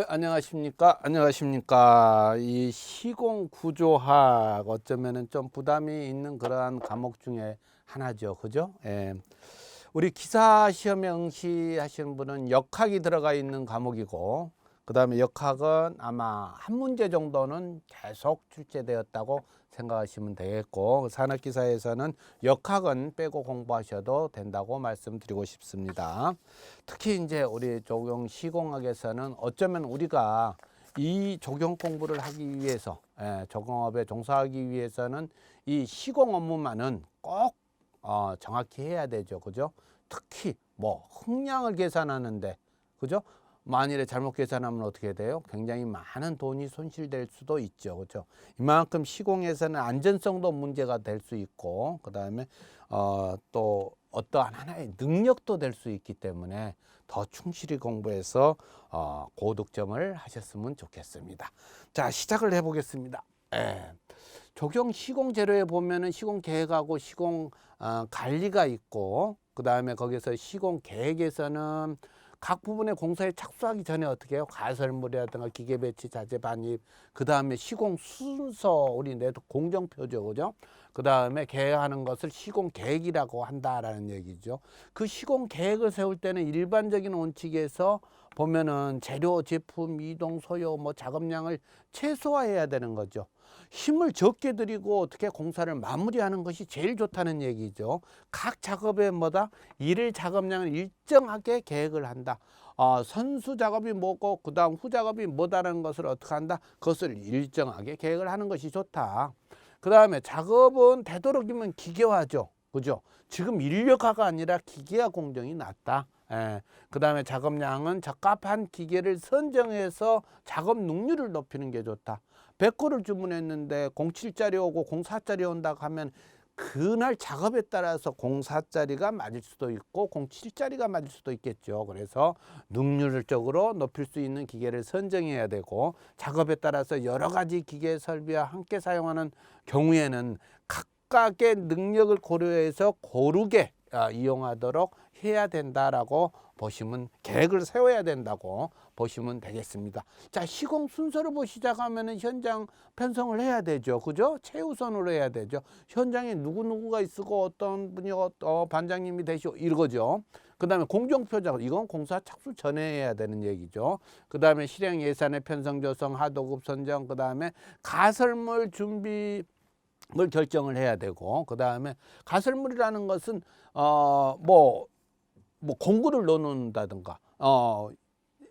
안녕하십니까? 안녕하십니까? 이 시공 구조학 어쩌면은 좀 부담이 있는 그러한 과목 중에 하나죠. 그죠? 예. 우리 기사 시험에 응시하시는 분은 역학이 들어가 있는 과목이고, 그 다음에 역학은 아마 한 문제 정도는 계속 출제되었다고 생각하시면 되겠고, 산업기사에서는 역학은 빼고 공부하셔도 된다고 말씀드리고 싶습니다. 특히 이제 우리 적용 시공학에서는 어쩌면 우리가 이 적용 공부를 하기 위해서, 적용업에 종사하기 위해서는 이 시공 업무만은 꼭 정확히 해야 되죠. 그죠? 특히 뭐 흥량을 계산하는데, 그죠? 만일에 잘못 계산하면 어떻게 돼요? 굉장히 많은 돈이 손실될 수도 있죠. 그죠? 이만큼 시공에서는 안전성도 문제가 될 수 있고, 그 다음에 또 어떠한 하나의 능력도 될 수 있기 때문에 더 충실히 공부해서 고득점을 하셨으면 좋겠습니다. 자, 시작을 해보겠습니다. 적용 시공 재료에 보면은 시공 계획하고 시공 관리가 있고, 그 다음에 거기서 시공 계획에서는 각 부분의 공사에 착수하기 전에 어떻게 해요? 가설물이라든가 기계 배치, 자재 반입, 그 다음에 시공 순서, 우리 내도 공정표죠, 그죠? 그 다음에 계획하는 것을 시공 계획이라고 한다라는 얘기죠. 그 시공 계획을 세울 때는 일반적인 원칙에서 보면은 재료, 제품, 이동, 소요, 뭐 작업량을 최소화해야 되는 거죠. 힘을 적게 들이고 어떻게 공사를 마무리하는 것이 제일 좋다는 얘기죠. 각 작업에 뭐다? 일일 작업량을 일정하게 계획을 한다. 선수 작업이 뭐고 그 다음 후 작업이 뭐다라는 것을 어떻게 한다? 그것을 일정하게 계획을 하는 것이 좋다. 그 다음에 작업은 되도록이면 기계화죠. 그죠? 지금 인력화가 아니라 기계화 공정이 낫다. 그 다음에 작업량은 적합한 기계를 선정해서 작업 능률을 높이는 게 좋다. 100호를 주문했는데 07짜리 오고 04짜리 온다고 하면 그날 작업에 따라서 04짜리가 맞을 수도 있고 07짜리가 맞을 수도 있겠죠. 그래서 능률적으로 높일 수 있는 기계를 선정해야 되고, 작업에 따라서 여러 가지 기계 설비와 함께 사용하는 경우에는 각각의 능력을 고려해서 고르게 이용하도록 해야 된다라고 보시면, 계획을 세워야 된다고 보시면 되겠습니다. 자, 시공 순서를 시작하면은 현장 편성을 해야 되죠. 그죠? 최우선으로 해야 되죠. 현장에 누구누구가 있고 어떤 분이 반장님이 되시고 이거죠. 그 다음에 공정표작, 이건 공사 착수 전에 해야 되는 얘기죠. 그 다음에 실행 예산의 편성 조성, 하도급 선정, 그 다음에 가설물 준비 을 결정을 해야 되고, 그 다음에 가설물이라는 것은 뭐 공구를 넣는다든가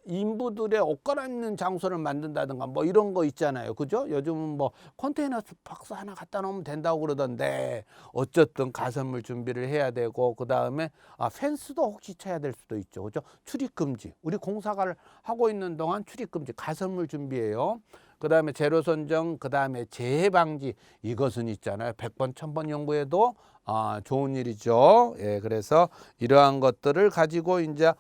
인부들의 옷 갈아입는 장소를 만든다든가 뭐 이런 거 있잖아요. 그죠? 요즘은 뭐 컨테이너 박스 하나 갖다 놓으면 된다고 그러던데, 어쨌든 가설물 준비를 해야 되고, 그 다음에 펜스도 혹시 쳐야 될 수도 있죠. 그죠? 출입 금지, 우리 공사를 하고 있는 동안 출입 금지, 가설물 준비예요. 그 다음에 재료 선정, 그 다음에 재해 방지, 이것은 있잖아요. 100번 1000번 연구해도 좋은 일이죠. 예, 그래서 이러한 것들을 가지고 이제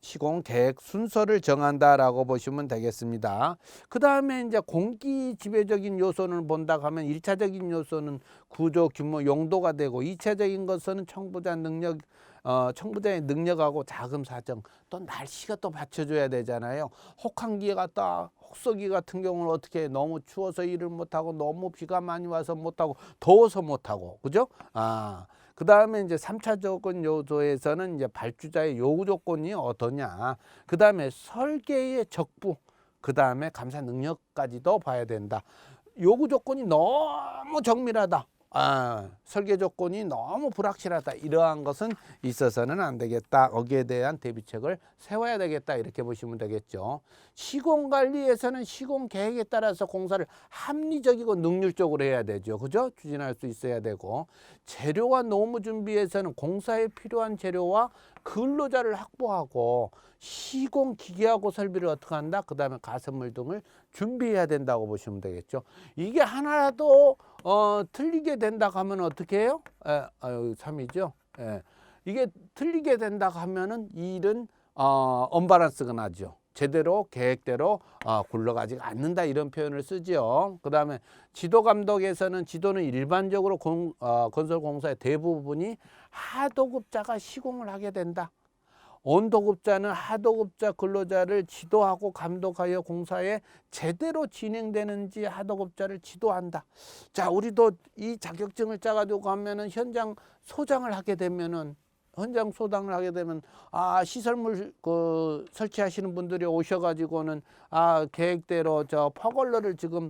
시공 계획 순서를 정한다라고 보시면 되겠습니다. 그 다음에 이제 공기 지배적인 요소를 본다 하면 1차적인 요소는 구조, 규모, 용도가 되고, 2차적인 것은 청부자 능력, 청부자의 능력하고 자금 사정, 또 날씨가 또 받쳐줘야 되잖아요. 혹한기가 또 혹서기 같은 경우는 어떻게, 너무 추워서 일을 못하고, 너무 비가 많이 와서 못하고, 더워서 못하고, 그죠? 그 다음에 이제 3차적인 요소에서는 이제 발주자의 요구 조건이 어떠냐, 그 다음에 설계의 적부, 그 다음에 감사 능력까지도 봐야 된다. 요구 조건이 너무 정밀하다, 설계 조건이 너무 불확실하다, 이러한 것은 있어서는 안 되겠다. 거기에 대한 대비책을 세워야 되겠다, 이렇게 보시면 되겠죠. 시공관리에서는 시공 계획에 따라서 공사를 합리적이고 능률적으로 해야 되죠. 그죠? 추진할 수 있어야 되고, 재료와 노무 준비에서는 공사에 필요한 재료와 근로자를 확보하고, 시공 기계하고 설비를 어떻게 한다? 그 다음에 가설물 등을 준비해야 된다고 보시면 되겠죠. 이게 하나라도 틀리게 된다 하면 어떻게 해요? 3이죠. 이게 틀리게 된다 하면은 이 일은 언밸런스가 나죠. 제대로 계획대로 굴러가지 않는다, 이런 표현을 쓰죠. 그 다음에 지도 감독에서는, 지도는 일반적으로 건설 공사의 대부분이 하도급자가 시공을 하게 된다. 언도급자는 하도급자 근로자를 지도하고 감독하여 공사에 제대로 진행되는지 하도급자를 지도한다. 자, 우리도 이 자격증을 짜가지고 가면은 현장 소장을 하게 되면은 시설물 설치하시는 분들이 오셔가지고는 계획대로 저 퍼걸러를 지금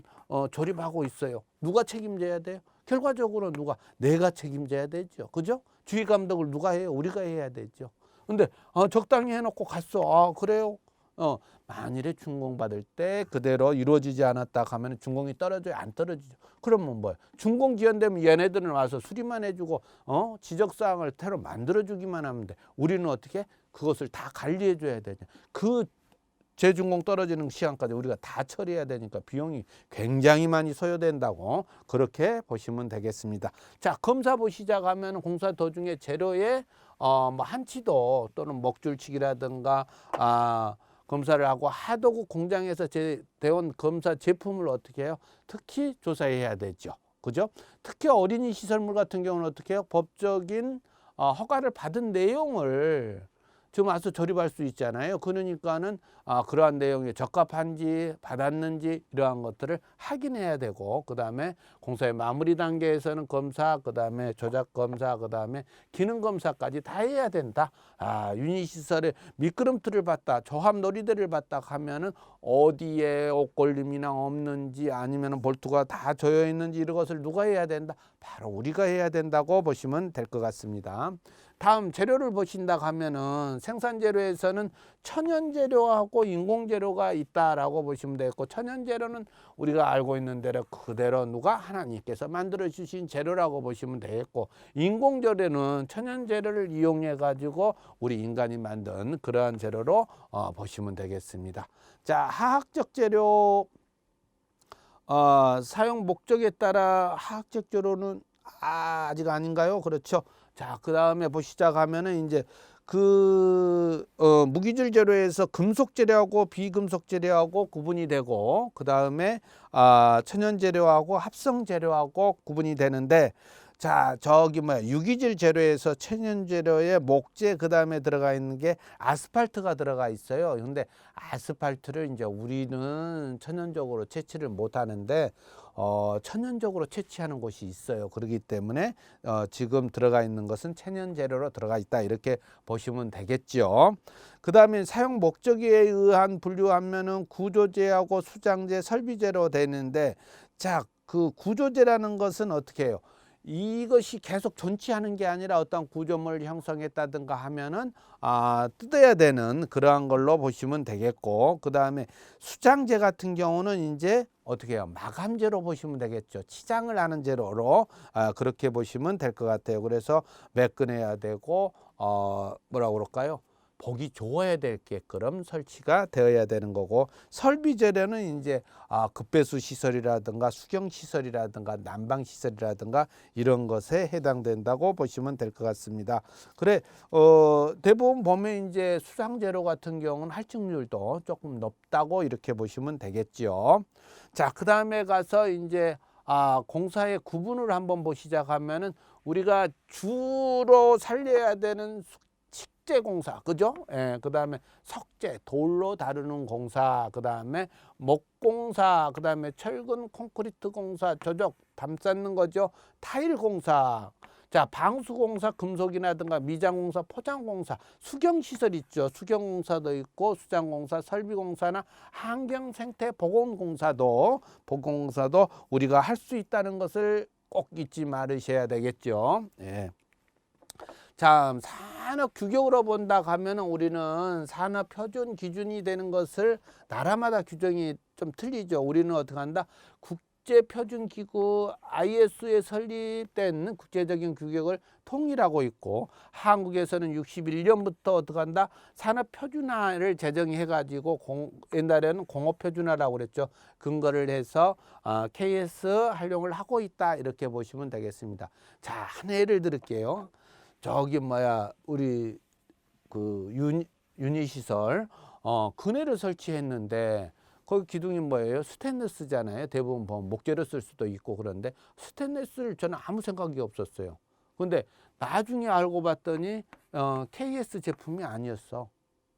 조립하고 있어요. 누가 책임져야 돼요? 결과적으로 내가 책임져야 되죠. 그죠? 주의 감독을 누가 해요? 우리가 해야 되죠. 근데 적당히 해놓고 갔어. 그래요? 만일에 준공받을 때 그대로 이루어지지 않았다 하면 준공이 떨어져요? 안 떨어지죠. 그러면 뭐예요? 준공 지연되면 얘네들은 와서 수리만 해주고 지적사항을 새로 만들어주기만 하면 돼. 우리는 어떻게? 그것을 다 관리해줘야 되죠. 그 재준공 떨어지는 시간까지 우리가 다 처리해야 되니까 비용이 굉장히 많이 소요된다고 그렇게 보시면 되겠습니다. 자, 검사 보시자 하면 공사 도중에 재료에 뭐 한치도 또는 먹줄치기라든가 검사를 하고 하도급 공장에서 제대원 검사 제품을 어떻게 해요? 특히 조사해야 되죠. 그죠? 특히 어린이 시설물 같은 경우는 어떻게 해요? 법적인 허가를 받은 내용을 지금 와서 조립할 수 있잖아요. 그러니까는 그러한 내용이 적합한지 받았는지 이러한 것들을 확인해야 되고, 그 다음에 공사의 마무리 단계에서는 검사, 그 다음에 조작 검사, 그 다음에 기능 검사까지 다 해야 된다. 유니 시설에 미끄럼틀을 봤다, 조합 놀이대를 봤다 하면은 어디에 옷걸림이나 없는지 아니면은 볼트가 다 조여 있는지 이런 것을 누가 해야 된다? 바로 우리가 해야 된다고 보시면 될 것 같습니다. 다음 재료를 보신다 하면은 생산 재료에서는 천연 재료하고 인공 재료가 있다라고 보시면 되겠고, 천연 재료는 우리가 알고 있는 대로 그대로 누가 하나님께서 만들어 주신 재료라고 보시면 되겠고, 인공 재료는 천연 재료를 이용해 가지고 우리 인간이 만든 그러한 재료로 보시면 되겠습니다. 자, 화학적 재료 사용 목적에 따라 화학적 재료는 아직 아닌가요? 그렇죠. 자, 그 다음에 보시자 하면은 이제 무기질 재료에서 금속 재료하고 비금속 재료하고 구분이 되고, 그 다음에 천연 재료하고 합성 재료하고 구분이 되는데, 자, 유기질 재료에서 천연 재료에 목재, 그 다음에 들어가 있는 게 아스팔트가 들어가 있어요. 근데 아스팔트를 이제 우리는 천연적으로 채취를 못 하는데 천연적으로 채취하는 곳이 있어요. 그렇기 때문에 지금 들어가 있는 것은 천연 재료로 들어가 있다, 이렇게 보시면 되겠죠. 그 다음에 사용 목적에 의한 분류하면은 구조재하고 수장재, 설비재로 되는데, 자, 그 구조재라는 것은 어떻게 해요? 이것이 계속 존치하는 게 아니라 어떤 구조물을 형성했다든가 하면은 뜯어야 되는 그러한 걸로 보시면 되겠고, 그 다음에 수장재 같은 경우는 이제 어떻게 해요? 마감재로 보시면 되겠죠. 치장을 하는 재료로 그렇게 보시면 될 것 같아요. 그래서 매끈해야 되고 뭐라고 그럴까요? 보기 좋아야 되게끔 설치가 되어야 되는 거고, 설비 재료는 이제 급배수 시설이라든가 수경 시설이라든가 난방 시설이라든가 이런 것에 해당된다고 보시면 될 것 같습니다. 그래, 대부분 보면 이제 수상 재료 같은 경우는 할증률도 조금 높다고 이렇게 보시면 되겠죠. 자, 그 다음에 가서 이제 공사의 구분을 한번 보시자 하면은 우리가 주로 살려야 되는 식재 공사, 그죠? 예, 그 다음에 석재, 돌로 다루는 공사, 그 다음에 목공사, 그 다음에 철근 콘크리트 공사, 저적, 담 쌓는 거죠. 타일 공사. 자, 방수공사, 금속이라든가 미장공사, 포장공사, 수경시설 있죠. 수경공사도 있고, 수장공사, 설비공사나 환경생태보건공사도 우리가 할 수 있다는 것을 꼭 잊지 말으셔야 되겠죠. 예. 자, 산업 규격으로 본다 하면 우리는 산업 표준 기준이 되는 것을 나라마다 규정이 좀 틀리죠. 우리는 어떻게 한다? 국제표준기구 IS에 설립된 국제적인 규격을 통일하고 있고, 한국에서는 61년부터 어떻게 한다? 산업표준화를 제정해 가지고 옛날에는 공업표준화라고 그랬죠. 근거를 해서 KS 활용을 하고 있다, 이렇게 보시면 되겠습니다. 자, 한 예를 들을게요. 우리 유니 시설 그네를 설치했는데 거기 기둥이 뭐예요? 스테인리스잖아요. 대부분 보면 목재로 쓸 수도 있고, 그런데 스테인리스를 저는 아무 생각이 없었어요. 근데 나중에 알고 봤더니 KS 제품이 아니었어.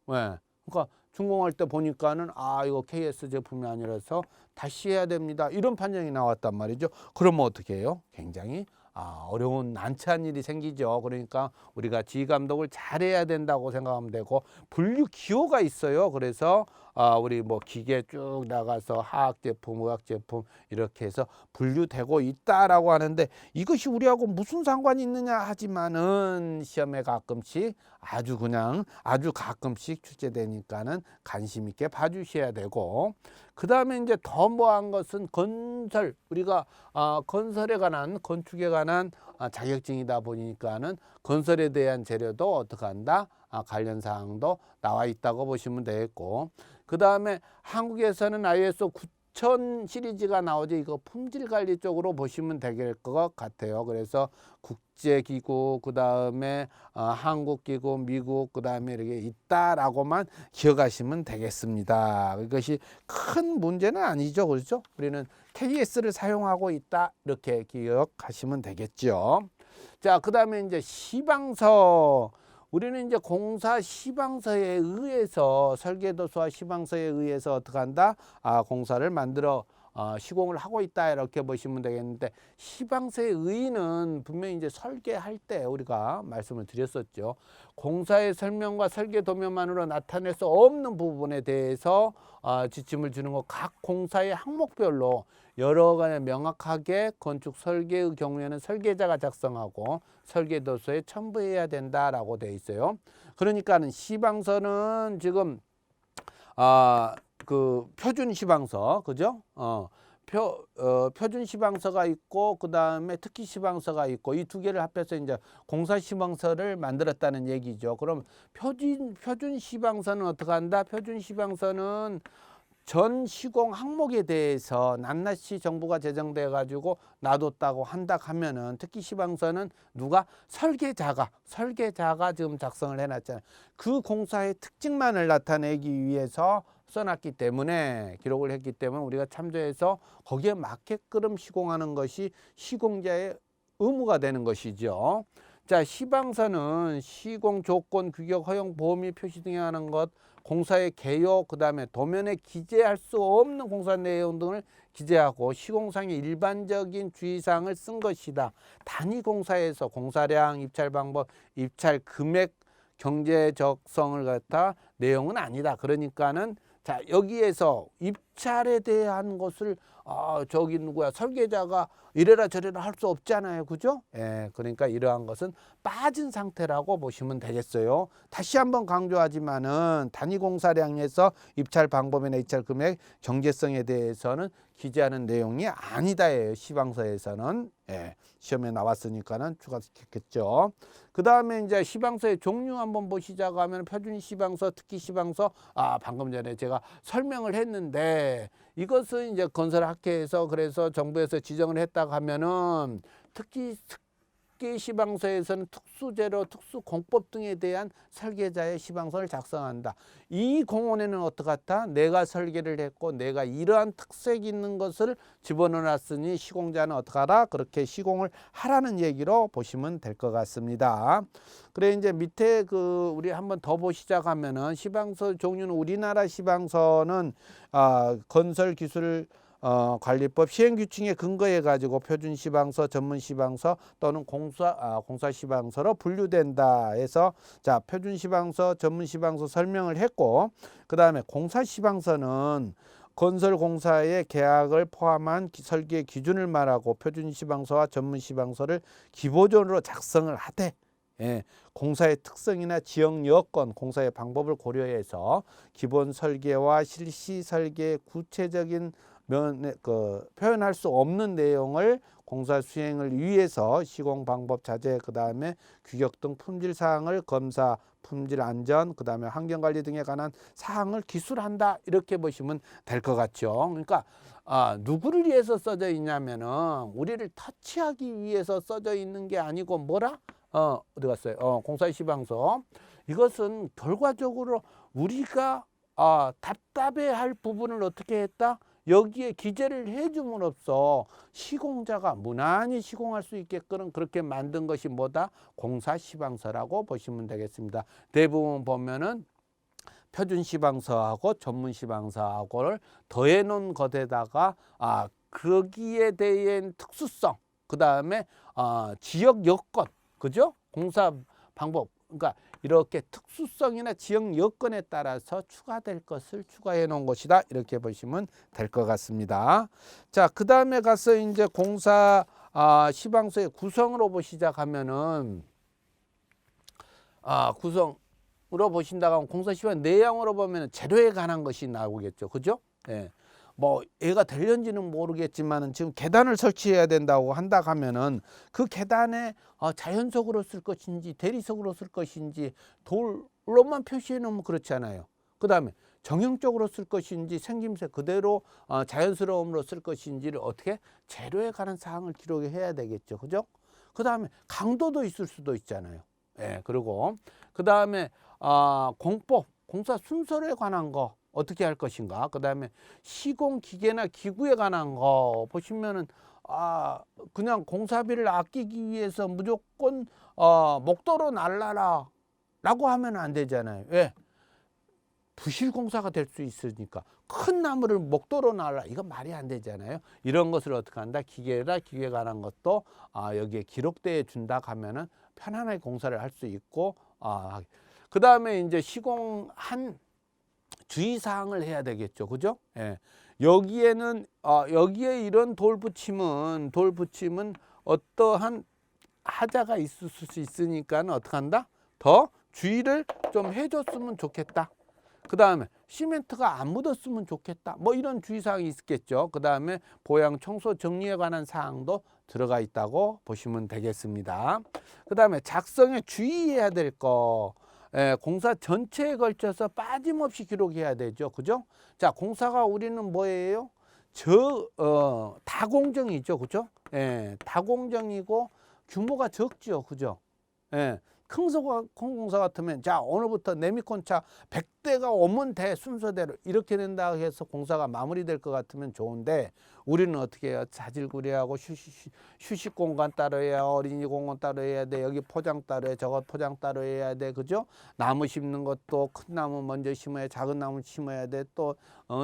왜? 그러니까 준공할 때 보니까는 이거 KS 제품이 아니라서 다시 해야 됩니다. 이런 판정이 나왔단 말이죠. 그러면 어떻게 해요? 굉장히 어려운 난처한 일이 생기죠. 그러니까 우리가 지휘 감독을 잘해야 된다고 생각하면 되고, 분류 기호가 있어요. 그래서 우리 뭐 기계 쭉 나가서 화학 제품, 의학 제품 이렇게 해서 분류되고 있다라고 하는데, 이것이 우리하고 무슨 상관이 있느냐 하지만은 시험에 가끔씩 아주 가끔씩 출제되니까는 관심 있게 봐주셔야 되고, 그 다음에 이제 더 뭐한 것은 건설, 우리가 건설에 관한, 건축에 관한 자격증이다 보니까는 건설에 대한 재료도 어떻게 한다? 관련 사항도 나와 있다고 보시면 되겠고, 그 다음에 한국에서는 ISO 9000 시리즈가 나오죠. 이거 품질 관리 쪽으로 보시면 될 것 같아요. 그래서 국제기구, 그 다음에 한국기구, 미국, 그 다음에 이렇게 있다라고만 기억하시면 되겠습니다. 이것이 큰 문제는 아니죠. 그렇죠? 우리는 KS를 사용하고 있다, 이렇게 기억하시면 되겠죠. 자, 그 다음에 이제 시방서. 우리는 이제 공사 시방서에 의해서, 설계도서와 시방서에 의해서 어떻게 한다? 공사를 만들어 시공을 하고 있다, 이렇게 보시면 되겠는데, 시방서의 의의는 분명히 이제 설계할 때 우리가 말씀을 드렸었죠. 공사의 설명과 설계 도면만으로 나타낼 수 없는 부분에 대해서 지침을 주는 것, 각 공사의 항목별로 여러 가지 명확하게, 건축 설계의 경우에는 설계자가 작성하고 설계도서에 첨부해야 된다라고 되어 있어요. 그러니까는 시방서는 지금 그 표준 시방서, 그죠? 표준 시방서가 있고, 그 다음에 특기 시방서가 있고, 이 두 개를 합해서 이제 공사 시방서를 만들었다는 얘기죠. 그럼 표준 시방서는 어떻게 한다? 표준 시방서는 전 시공 항목에 대해서 낱낱이 정보가 제정돼 가지고 놔뒀다고 한다 하면은, 특기 시방서는 누가? 설계자가 지금 작성을 해놨잖아요. 그 공사의 특징만을 나타내기 위해서 써놨기 때문에, 기록을 했기 때문에 우리가 참조해서 거기에 맞게끔 시공하는 것이 시공자의 의무가 되는 것이죠. 자, 시방서는 시공 조건, 규격, 허용, 보험 및 표시 등에 관한 것, 공사의 개요, 그 다음에 도면에 기재할 수 없는 공사 내용 등을 기재하고 시공상의 일반적인 주의사항을 쓴 것이다. 단위 공사에서 공사량, 입찰 방법, 입찰 금액, 경제적성을 갖다 내용은 아니다. 그러니까는 자, 여기에서 입찰에 대한 것을 저기 누구야, 설계자가 이래라 저래라 할 수 없잖아요. 그죠? 예, 그러니까 이러한 것은 빠진 상태라고 보시면 되겠어요. 다시 한번 강조하지만은 단위 공사량에서 입찰 방법이나 입찰 금액, 경제성에 대해서는 기재하는 내용이 아니다예요. 시방서에서는. 예, 시험에 나왔으니까는 추가시켰겠죠. 그 다음에 이제 시방서의 종류 한번 보시자고 하면, 표준 시방서, 특기 시방서, 방금 전에 제가 설명을 했는데, 이것은 이제 건설학회에서, 그래서 정부에서 지정을 했다고 하면은, 특기 시방서에서는 특수재료, 특수공법 등에 대한 설계자의 시방서를 작성한다. 이 공원에는 어떻다? 내가 설계를 했고 내가 이러한 특색이 있는 것을 집어넣어놨으니 시공자는 어떡하라? 그렇게 시공을 하라는 얘기로 보시면 될 것 같습니다. 그래, 이제 밑에 우리 한번 더 보시자고 하면은, 시방서 종류는, 우리나라 시방서는 건설기술 관리법 시행규칙에 근거해 가지고 표준 시방서, 전문 시방서 또는 공사 시방서로 분류된다 해서, 자, 표준 시방서, 전문 시방서 설명을 했고, 그 다음에 공사 시방서는 건설 공사의 계약을 포함한 설계 기준을 말하고, 표준 시방서와 전문 시방서를 기본적으로 작성을 하되, 예, 공사의 특성이나 지역 여건, 공사의 방법을 고려해서 기본 설계와 실시 설계의 구체적인 표현할 수 없는 내용을 공사 수행을 위해서 시공 방법, 자재, 그 다음에 규격 등 품질 사항을 검사, 품질 안전, 그 다음에 환경관리 등에 관한 사항을 기술한다, 이렇게 보시면 될 것 같죠. 그러니까 누구를 위해서 써져 있냐면은, 우리를 터치하기 위해서 써져 있는 게 아니고, 뭐라? 어디 갔어요? 공사 시방서. 이것은 결과적으로 우리가 답답해할 부분을 어떻게 했다? 여기에 기재를 해줌으로써 시공자가 무난히 시공할 수 있게끔 그렇게 만든 것이 뭐다? 공사시방서라고 보시면 되겠습니다. 대부분 보면은 표준시방서하고 전문시방서하고를 더해 놓은 것에다가 거기에 대한 특수성, 그 다음에 지역 여건, 그죠? 공사 방법, 그러니까 이렇게 특수성이나 지역 여건에 따라서 추가될 것을 추가해 놓은 것이다, 이렇게 보시면 될 것 같습니다. 자, 그 다음에 가서 이제 공사 시방서의 구성으로 시작하면은 구성으로 보신다고 하면 공사시방 내용으로 보면 재료에 관한 것이 나오겠죠, 그죠? 예. 뭐 얘가 될런지는 모르겠지만 지금 계단을 설치해야 된다고 한다 하면은 그 계단에 자연석으로 쓸 것인지 대리석으로 쓸 것인지 돌로만 표시해 놓으면 그렇지 않아요. 그 다음에 정형적으로 쓸 것인지 생김새 그대로 자연스러움으로 쓸 것인지를 어떻게 재료에 관한 사항을 기록해야 되겠죠, 그죠? 그 다음에 강도도 있을 수도 있잖아요. 예, 그리고 그 다음에 공법, 공사 순서에 관한 거 어떻게 할 것인가, 그 다음에 시공 기계나 기구에 관한 거 보시면은 그냥 공사비를 아끼기 위해서 무조건 목도로 날라라 라고 하면 안 되잖아요. 왜? 부실 공사가 될 수 있으니까. 큰 나무를 목도로 날라, 이건 말이 안 되잖아요. 이런 것을 어떻게 한다? 기계에 관한 것도 여기에 기록되어 준다 하면은 편안하게 공사를 할 수 있고, 그 다음에 이제 시공한 주의사항을 해야 되겠죠, 그죠? 예. 여기에는 여기에 이런 돌 붙임은 어떠한 하자가 있을 수 있으니까 어떻게 한다? 더 주의를 좀 해줬으면 좋겠다. 그 다음에 시멘트가 안 묻었으면 좋겠다, 뭐 이런 주의사항이 있겠죠. 그 다음에 보양 청소 정리에 관한 사항도 들어가 있다고 보시면 되겠습니다. 그 다음에 작성에 주의해야 될 거, 공사 전체에 걸쳐서 빠짐없이 기록해야 되죠, 그죠? 자, 공사가 우리는 뭐예요? 다공정이죠, 그죠? 다공정이고 규모가 적죠, 그죠? 큰 공사 같으면 자, 오늘부터 네미콘차 100대가 오면 돼, 순서대로 이렇게 된다 해서 공사가 마무리될 것 같으면 좋은데, 우리는 어떻게 해요? 자질구레하고 휴식 공간 따로 해야, 어린이 공간 따로 해야 돼, 여기 포장 따로 해, 저거 포장 따로 해야 돼, 그죠? 나무 심는 것도 큰 나무 먼저 심어야, 작은 나무 심어야 돼, 또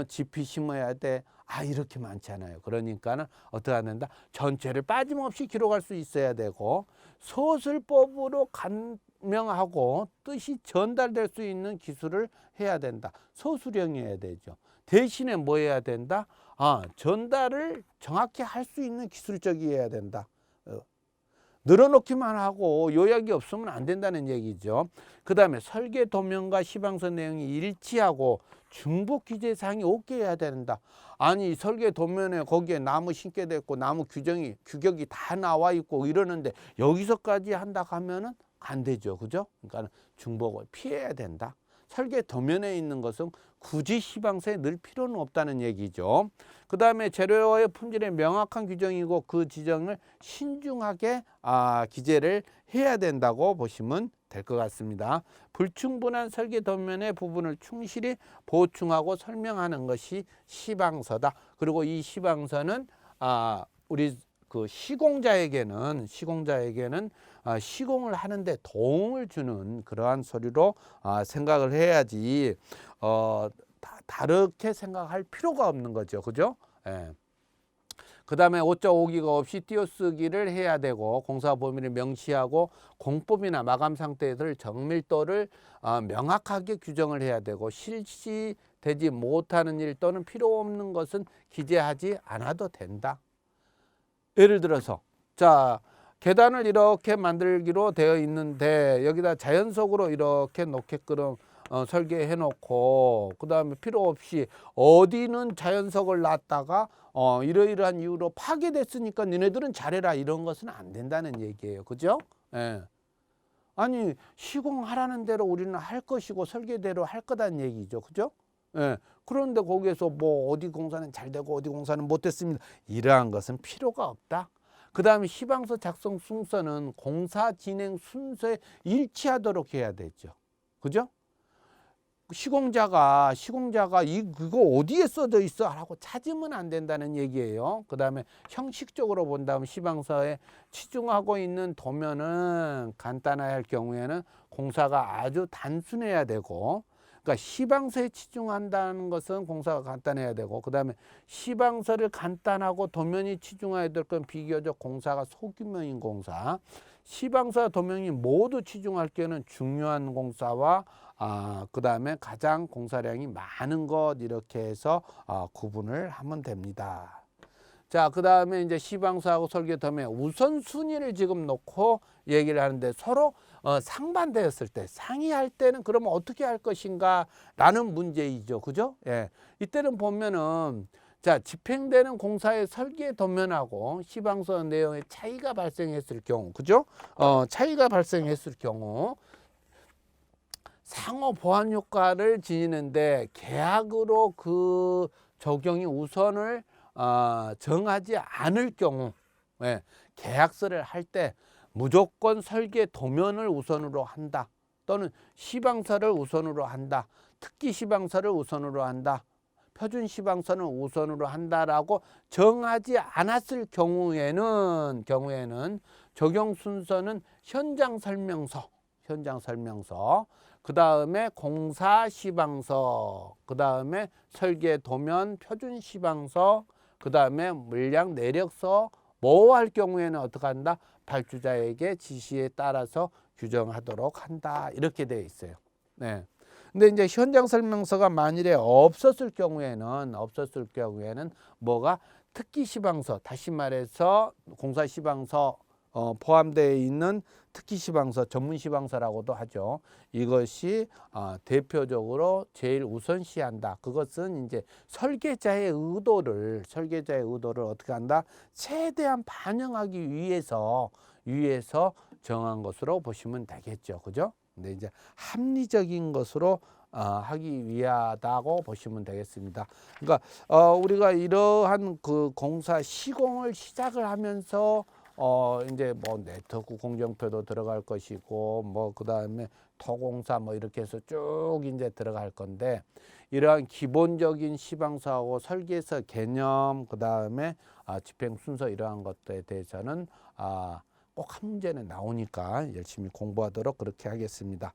지피 심어야 돼. 이렇게 많잖아요. 그러니까는 어떻게 해야 된다? 전체를 빠짐없이 기록할 수 있어야 되고, 서술법으로 간명하고 뜻이 전달될 수 있는 기술을 해야 된다. 서술형이어야 되죠. 대신에 뭐 해야 된다? 전달을 정확히 할 수 있는 기술적이어야 된다. 늘어놓기만 하고 요약이 없으면 안 된다는 얘기죠. 그 다음에 설계 도면과 시방서 내용이 일치하고 중복 기재사항이 없게 해야 된다. 아니, 설계 도면에 거기에 나무 심게 됐고 나무 규격이 다 나와 있고 이러는데 여기서까지 한다 하면은 안 되죠, 그죠? 그러니까 중복을 피해야 된다. 설계 도면에 있는 것은 굳이 시방서에 넣을 필요는 없다는 얘기죠. 그 다음에 재료의 품질의 명확한 규정이고 그 지정을 신중하게 기재를 해야 된다고 보시면 될 것 같습니다. 불충분한 설계 도면의 부분을 충실히 보충하고 설명하는 것이 시방서다. 그리고 이 시방서는 우리 그 시공자에게는 시공을 하는데 도움을 주는 그러한 서류로 생각을 해야지 다르게 생각할 필요가 없는 거죠, 그죠? 그 다음에 5.5기가 없이 띄어쓰기를 해야 되고, 공사 범위를 명시하고 공법이나 마감 상태를 정밀도를 명확하게 규정을 해야 되고, 실시되지 못하는 일 또는 필요 없는 것은 기재하지 않아도 된다. 예를 들어서 자, 계단을 이렇게 만들기로 되어 있는데 여기다 자연석으로 이렇게 놓게끔 설계해 놓고, 그 다음에 필요 없이 어디는 자연석을 놨다가 이러이러한 이유로 파괴됐으니까 너네들은 잘해라, 이런 것은 안 된다는 얘기예요, 그죠? 아니, 시공하라는 대로 우리는 할 것이고 설계대로 할 거다는 얘기죠, 그죠? 그런데 거기에서 뭐 어디 공사는 잘 되고 어디 공사는 못 됐습니다, 이러한 것은 필요가 없다. 그 다음에 시방서 작성 순서는 공사 진행 순서에 일치하도록 해야 되죠, 그죠? 시공자가 그거 어디에 써져 있어? 라고 찾으면 안 된다는 얘기예요. 그 다음에 형식적으로 본다면 시방서에 치중하고 있는 도면은 간단해야 할 경우에는 공사가 아주 단순해야 되고, 그러니까 시방서에 치중한다는 것은 공사가 간단해야 되고, 그 다음에 시방서를 간단하고 도면이 치중해야 될 건 비교적 공사가 소규모인 공사, 시방서 도면이 모두 치중할 경우는 중요한 공사와 그 다음에 가장 공사량이 많은 것, 이렇게 해서 구분을 하면 됩니다. 자, 그 다음에 이제 시방서하고 설계 도면 우선순위를 지금 놓고 얘기를 하는데, 서로 상반되었을 때, 상의할 때는 그러면 어떻게 할 것인가 라는 문제이죠. 그죠? 예. 이때는 보면은, 자, 집행되는 공사의 설계 도면하고 시방서 내용의 차이가 발생했을 경우, 그죠? 차이가 발생했을 경우, 상호 보완 효과를 지니는데 계약으로 그 적용이 우선을 정하지 않을 경우, 예, 계약서를 할 때 무조건 설계 도면을 우선으로 한다, 또는 시방서를 우선으로 한다, 특기 시방서를 우선으로 한다, 표준 시방서는 우선으로 한다라고 정하지 않았을 경우에는 적용 순서는 현장 설명서, 그 다음에 공사 시방서, 그 다음에 설계 도면 표준 시방서, 그 다음에 물량 내력서, 뭐 할 경우에는 어떻게 한다? 발주자에게 지시에 따라서 규정하도록 한다, 이렇게 되어 있어요. 네. 근데 이제 현장 설명서가 만일에 없었을 경우에는 뭐가 특기 시방서, 다시 말해서 공사 시방서 포함되어 있는 특기 시방서, 전문 시방서라고도 하죠. 이것이 대표적으로 제일 우선시한다. 그것은 이제 설계자의 의도를 어떻게 한다? 최대한 반영하기 위해서 정한 것으로 보시면 되겠죠. 그죠? 근데 이제 합리적인 것으로 하기 위하다고 보시면 되겠습니다. 그러니까 우리가 이러한 그 공사 시공을 시작을 하면서 이제 뭐 네트워크 공정표도 들어갈 것이고, 뭐 그 다음에 토공사 뭐 이렇게 해서 쭉 이제 들어갈 건데, 이러한 기본적인 시방서하고 설계서 개념, 그 다음에 집행 순서, 이러한 것들에 대해서는 꼭 한 문제는 나오니까 열심히 공부하도록 그렇게 하겠습니다.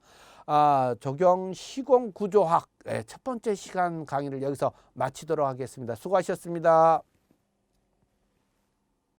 적용 시공 구조학 첫 번째 시간 강의를 여기서 마치도록 하겠습니다. 수고하셨습니다.